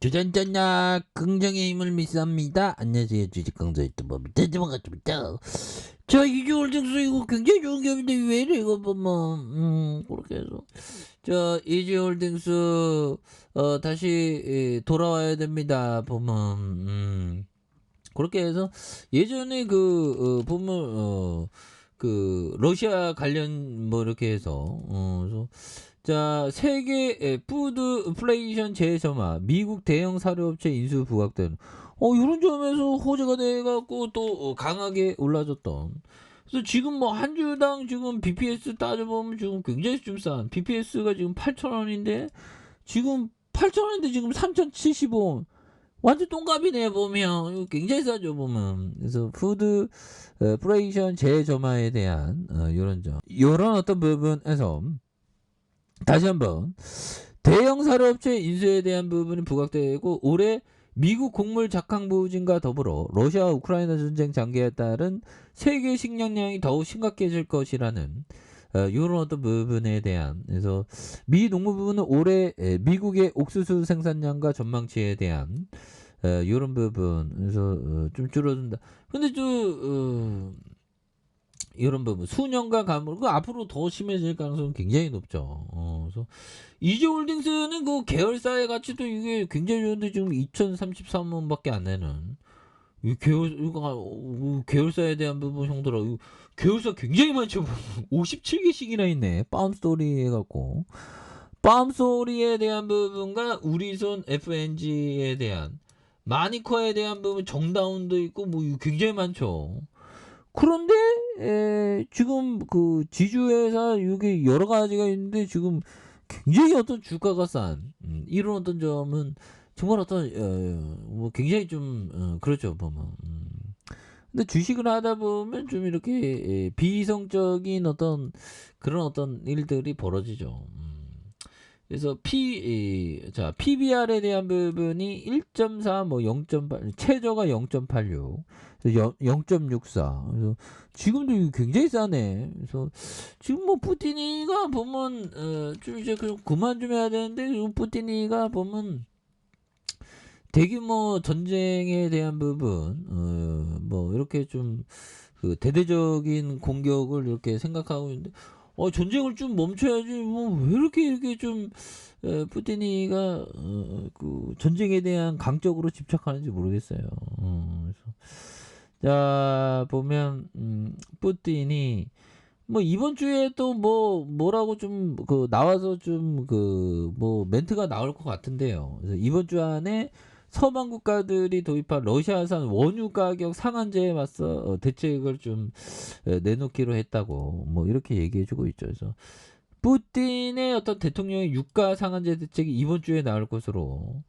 주전전략 긍정의 힘을 믿습니다. 안녕하세요. 주식강사 유튜버입니다. 반갑습니다. 자, 이지홀딩스 이거 굉장히 좋은 기업인데 왜 이래 이거 보면 그렇게 해서 자, 이지홀딩스 다시 돌아와야 됩니다. 보면 그렇게 해서 예전에 보면 그 러시아 관련 뭐 이렇게 해서 그래서 자, 세계 푸드 인플레이션 재점화, 미국 대형 사료업체 인수 부각된, 이런 점에서 호재가 돼갖고 또 강하게 올라졌던. 그래서 지금 뭐 한 주당 지금 BPS 따져보면 지금 굉장히 좀 싼, BPS가 지금 8,000원인데, 지금 8,000원인데 지금 3,075원. 완전 똥값이네, 보면. 이거 굉장히 싸죠, 보면. 그래서 푸드 인플레이션 재점화에 대한, 요런 점. 요런 어떤 부분에서, 다시 한번 대형 사료업체 인수에 대한 부분이 부각되고 올해 미국 곡물 작황 부진과 더불어 러시아 우크라이나 전쟁 장기에 따른 세계 식량량이 더욱 심각해질 것이라는 이런 어떤 부분에 대한 그래서 미 농무부는 올해 미국의 옥수수 생산량과 전망치에 대한 이런 부분 그래서 좀 줄어든다. 근데 이런 부분 수년간 감으로 그 앞으로 더 심해질 가능성은 굉장히 높죠. 그래서 이지홀딩스는 그 계열사의 가치도 이게 굉장히 좋은데 지금 2,033원밖에 안 되는 이 계열사에 대한 부분 형들아 이 계열사 굉장히 많죠. 57개씩이나 있네. 빰스토리 해갖고 빰스토리에 대한 부분과 우리손 FNG에 대한 마니커에 대한 부분 정다운도 있고 뭐 굉장히 많죠. 그런데 지금 그 지주회사 이게 여러 가지가 있는데 지금 굉장히 어떤 주가가 싼 이런 어떤 점은 정말 어떤 뭐 굉장히 좀 그렇죠 보면. 근데 주식을 하다 보면 좀 이렇게 비이성적인 어떤 그런 어떤 일들이 벌어지죠. 그래서 PBR에 대한 부분이 1.4, 뭐 0.8, 최저가 0.86, 0.64. 그래서 지금도 굉장히 싸네. 그래서 지금 뭐 푸틴이가 보면 좀 이제 그만 좀 해야 되는데 지금 푸틴이가 보면 대규모 전쟁에 대한 부분, 뭐 이렇게 좀 그 대대적인 공격을 이렇게 생각하고 있는데. 전쟁을 좀 멈춰야지. 뭐 왜 이렇게 좀 푸틴이가 그 전쟁에 대한 강적으로 집착하는지 모르겠어요. 그래서 자 보면 푸틴이 뭐 이번 주에 또 뭐라고 좀 그 나와서 좀 그 뭐 멘트가 나올 것 같은데요. 그래서 이번 주 안에 서방 국가들이 도입한 러시아산 원유 가격 상한제에 맞서 대책을 좀 내놓기로 했다고 뭐 이렇게 얘기해주고 있죠. 그래서 푸틴의 어떤 대통령의 유가 상한제 대책이 이번 주에 나올 것으로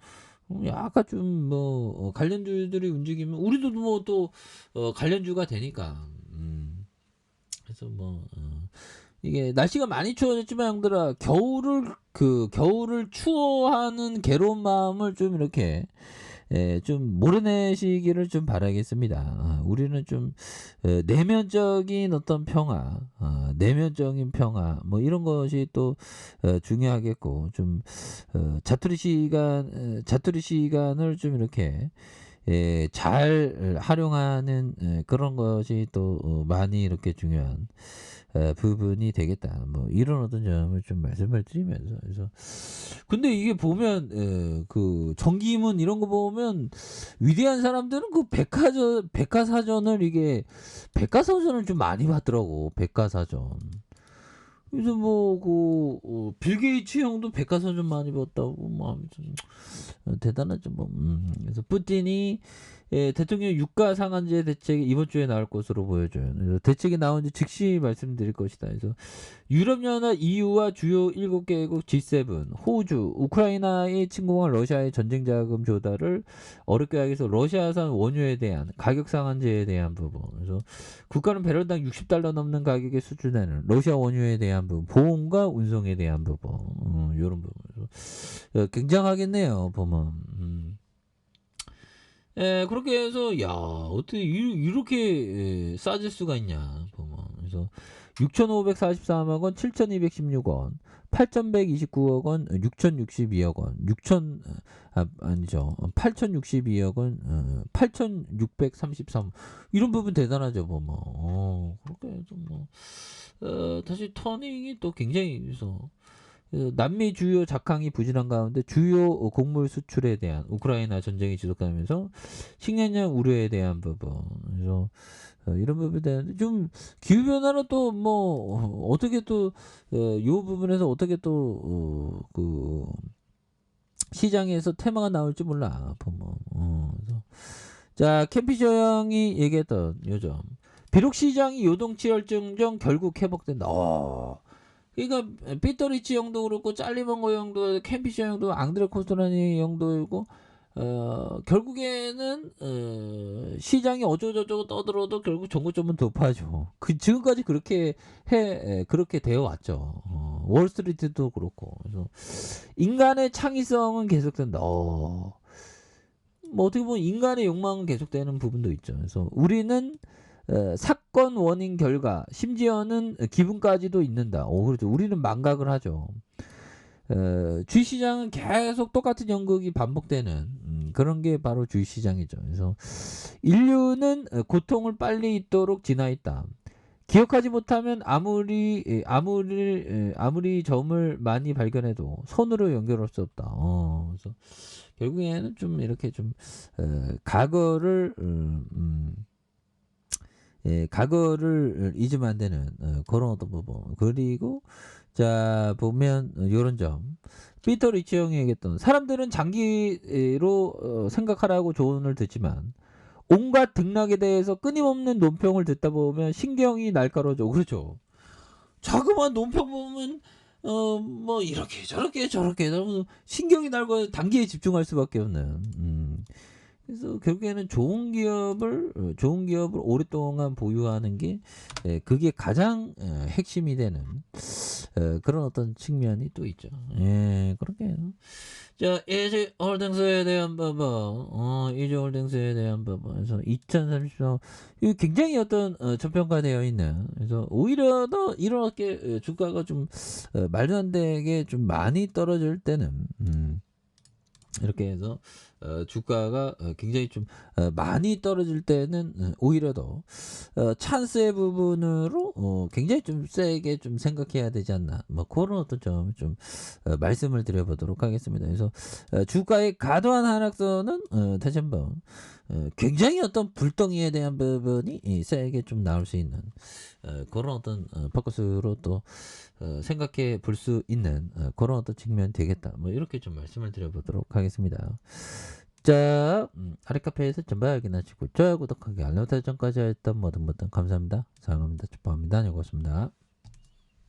약간 좀 뭐 관련주들이 움직이면 우리도 뭐 또 관련주가 되니까 그래서 뭐 이게 날씨가 많이 추워졌지만 형들아 겨울을 추워하는 괴로운 마음을 좀 이렇게 좀 몰아내시기를 좀 바라겠습니다. 우리는 좀 내면적인 어떤 평화, 내면적인 평화, 뭐 이런 것이 또 중요하겠고 좀 자투리 시간을 좀 이렇게 잘 활용하는 그런 것이 또 많이 이렇게 중요한 부분이 되겠다. 뭐 이런 어떤 점을 좀 말씀을 드리면서 그래서 근데 이게 보면 그 정기문 이런 거 보면 위대한 사람들은 그 백과사전을 이게 백과사전을 좀 많이 봤더라고. 백과사전. 그래서 빌 게이츠 형도 백과사전 많이 봤다고 뭐 아무튼 대단하죠 뭐. 그래서 푸틴이 대통령 유가 상한제 대책이 이번 주에 나올 것으로 보여져요. 그래서 대책이 나온 지 즉시 말씀드릴 것이다. 그래서 유럽연합 EU와 주요 7개국 G7, 호주, 우크라이나의 침공한 러시아의 전쟁 자금 조달을 어렵게 하기 위해서 러시아산 원유에 대한 가격 상한제에 대한 부분. 그래서 국가는 배럴당 60달러 넘는 가격의 수준에는 러시아 원유에 대한 부분, 보험과 운송에 대한 부분, 이런 부분. 굉장하겠네요, 보면. 그렇게 해서 야 어떻게 이렇게 싸질 수가 있냐 보면. 그래서 6,544만 원, 7,216원, 8,129억 원, 6,062억 원, 8,062억 원, 8,633 이런 부분 대단하죠, 뭐. 그렇게 해서 다시 터닝이 또 굉장히 그래서 남미 주요 작황이 부진한 가운데 주요 곡물 수출에 대한 우크라이나 전쟁이 지속하면서 식량량 우려에 대한 부분 그래서 이런 부분에 대한 좀 기후 변화는 또 어떻게 또 요 부분에서 어떻게 또 그 시장에서 테마가 나올지 몰라 그래서 자 캠피셔 형이 얘기했던 요점 비록 시장이 요동치 열증정 결국 회복된다. 그러니까 피터 리치 형도 그렇고 짤리먼거 형도 캠피셔 형도 앙드레 코스토라니 형도이고 결국에는 시장이 어쩌고저쩌고 떠들어도 결국 정고점은 도파죠. 지금까지 그렇게 되어 왔죠. 월스트리트도 그렇고 그래서 인간의 창의성은 계속된다. 어떻게 보면 인간의 욕망은 계속되는 부분도 있죠. 그래서 우리는 사건 원인 결과 심지어는 기분까지도 있는다. 그렇죠. 우리는 망각을 하죠. 주식시장은 계속 똑같은 연극이 반복되는 그런 게 바로 주식시장이죠. 그래서 인류는 고통을 빨리 있도록 진화했다. 기억하지 못하면 아무리 점을 많이 발견해도 손으로 연결할 수 없다. 그래서 결국에는 좀 이렇게 좀 과거를 과거를 잊으면 안 되는 그런 어떤 부분. 그리고 자 보면 요런 점. 피터 리치 형이 얘기했던 사람들은 장기로 생각하라고 조언을 듣지만 온갖 등락에 대해서 끊임없는 논평을 듣다 보면 신경이 날카로워져. 그렇죠. 자그마한 논평 보면 이렇게 저렇게 신경이 날고 단기에 집중할 수밖에 없는. 그래서 결국에는 좋은 기업을 오랫동안 보유하는 게 그게 가장 핵심이 되는 그런 어떤 측면이 또 있죠. 그렇게 해서 자 이지홀딩스에 대한 부분, 이지홀딩스에 대한 부분에서 2030년 이 굉장히 어떤 저평가되어 있는 그래서 오히려 더 이렇게 주가가 좀 말도 안 되게 좀 많이 떨어질 때는 이렇게 해서 주가가 굉장히 좀 많이 떨어질 때는 오히려 더 찬스의 부분으로 굉장히 좀 세게 좀 생각해야 되지 않나 그런 어떤 점 좀 말씀을 드려보도록 하겠습니다. 그래서 주가의 과도한 하락선은 다시 한번 굉장히 어떤 불덩이에 대한 부분이 세게 좀 나올 수 있는 그런 어떤 포커스로 또 생각해 볼 수 있는 그런 어떤 측면이 되겠다. 이렇게 좀 말씀을 드려보도록 하겠습니다. 자, 아래 카페에서 전부 확인하시고 좋아요, 구독하기, 알람 설정까지 했던 모든 감사합니다. 사랑합니다. 축복합니다. 고맙습니다.